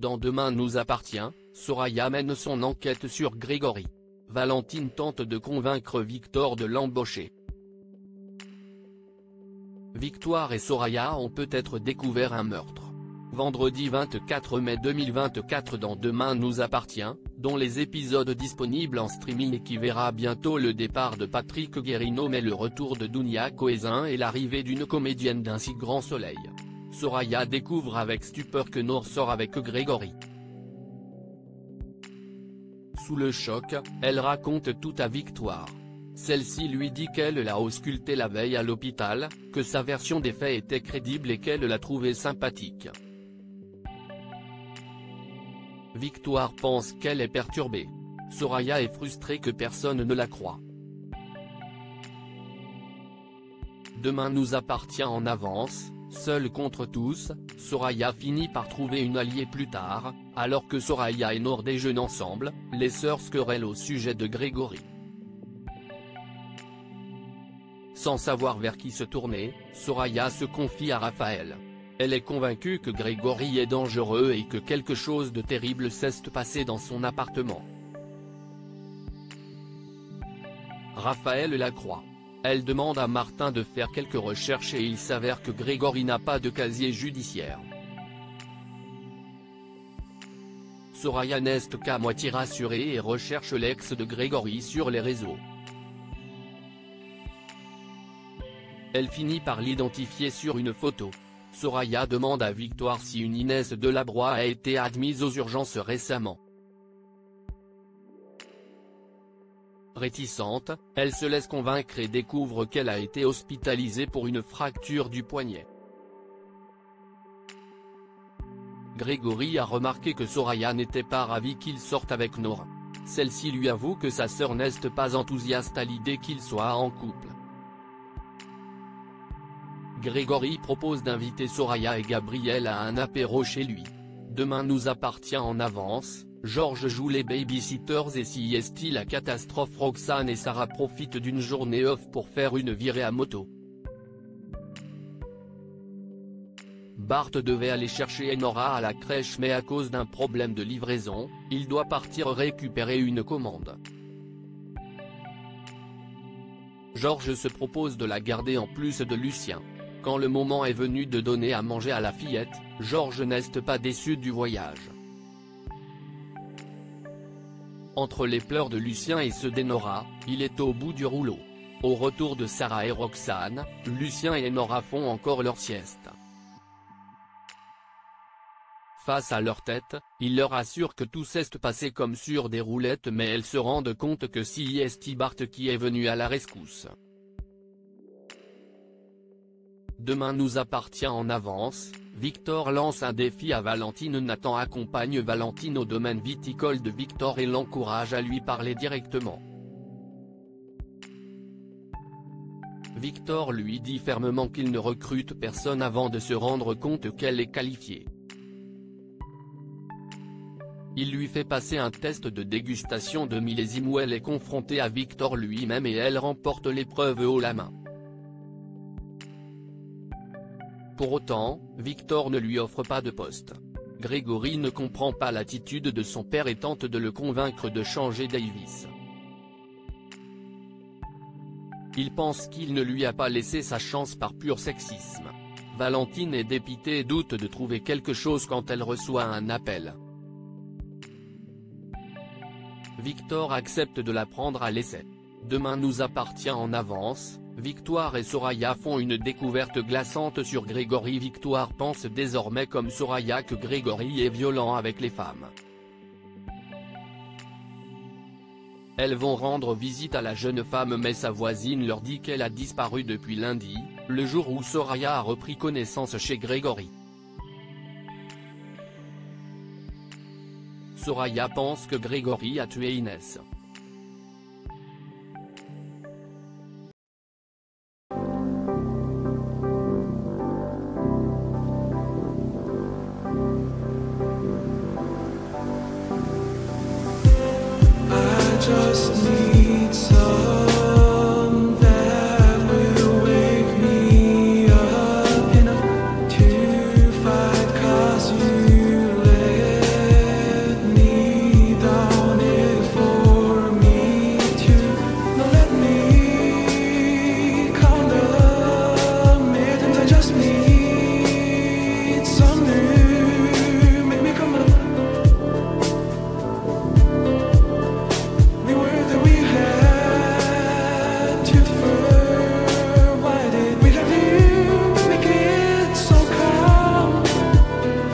Dans Demain nous appartient, Soraya mène son enquête sur Grégory. Valentine tente de convaincre Victor de l'embaucher. Victoire et Soraya ont peut-être découvert un meurtre. Vendredi 24 mai 2024 dans Demain nous appartient, dont les épisodes disponibles en streaming et qui verra bientôt le départ de Patrick Guérino mais le retour de Dounia Cohézin et l'arrivée d'une comédienne d'un si grand soleil. Soraya découvre avec stupeur que Nour sort avec Grégory. Sous le choc, elle raconte tout à Victoire. Celle-ci lui dit qu'elle l'a ausculté la veille à l'hôpital, que sa version des faits était crédible et qu'elle l'a trouvé sympathique. Victoire pense qu'elle est perturbée. Soraya est frustrée que personne ne la croie. Demain nous appartient en avance, seule contre tous, Soraya finit par trouver une alliée plus tard, alors que Soraya et Nour déjeunent ensemble, les sœurs se querellent au sujet de Grégory. Sans savoir vers qui se tourner, Soraya se confie à Raphaël. Elle est convaincue que Grégory est dangereux et que quelque chose de terrible s'est passé dans son appartement. Raphaël la croit. Elle demande à Martin de faire quelques recherches et il s'avère que Grégory n'a pas de casier judiciaire. Soraya n'est qu'à moitié rassurée et recherche l'ex de Grégory sur les réseaux. Elle finit par l'identifier sur une photo. Soraya demande à Victoire si une Inès Delabroix a été admise aux urgences récemment. Réticente, elle se laisse convaincre et découvre qu'elle a été hospitalisée pour une fracture du poignet. Grégory a remarqué que Soraya n'était pas ravie qu'il sorte avec Nour. Celle-ci lui avoue que sa sœur n'est pas enthousiaste à l'idée qu'il soit en couple. Grégory propose d'inviter Soraya et Gabriel à un apéro chez lui. Demain nous appartient en avance, Georges joue les babysitters et si est la catastrophe. Roxane et Sarah profitent d'une journée off pour faire une virée à moto. Bart devait aller chercher Enora à la crèche mais à cause d'un problème de livraison, il doit partir récupérer une commande. Georges se propose de la garder en plus de Lucien. Quand le moment est venu de donner à manger à la fillette, Georges n'est pas déçu du voyage. Entre les pleurs de Lucien et ceux d'Enora, il est au bout du rouleau. Au retour de Sarah et Roxane, Lucien et Enora font encore leur sieste. Face à leur tête, il leur assure que tout s'est passé comme sur des roulettes mais elles se rendent compte que c'est Bart qui est venu à la rescousse. Demain nous appartient en avance, Victor lance un défi à Valentine. Nathan accompagne Valentine au domaine viticole de Victor et l'encourage à lui parler directement. Victor lui dit fermement qu'il ne recrute personne avant de se rendre compte qu'elle est qualifiée. Il lui fait passer un test de dégustation de millésime où elle est confrontée à Victor lui-même et elle remporte l'épreuve haut la main. Pour autant, Victor ne lui offre pas de poste. Grégory ne comprend pas l'attitude de son père et tente de le convaincre de changer Davis. Il pense qu'il ne lui a pas laissé sa chance par pur sexisme. Valentine est dépitée et doute de trouver quelque chose quand elle reçoit un appel. Victor accepte de la prendre à l'essai. Demain nous appartient en avance, Victoire et Soraya font une découverte glaçante sur Grégory. Victoire pense désormais comme Soraya que Grégory est violent avec les femmes. Elles vont rendre visite à la jeune femme mais sa voisine leur dit qu'elle a disparu depuis lundi, le jour où Soraya a repris connaissance chez Grégory. Soraya pense que Grégory a tué Inès.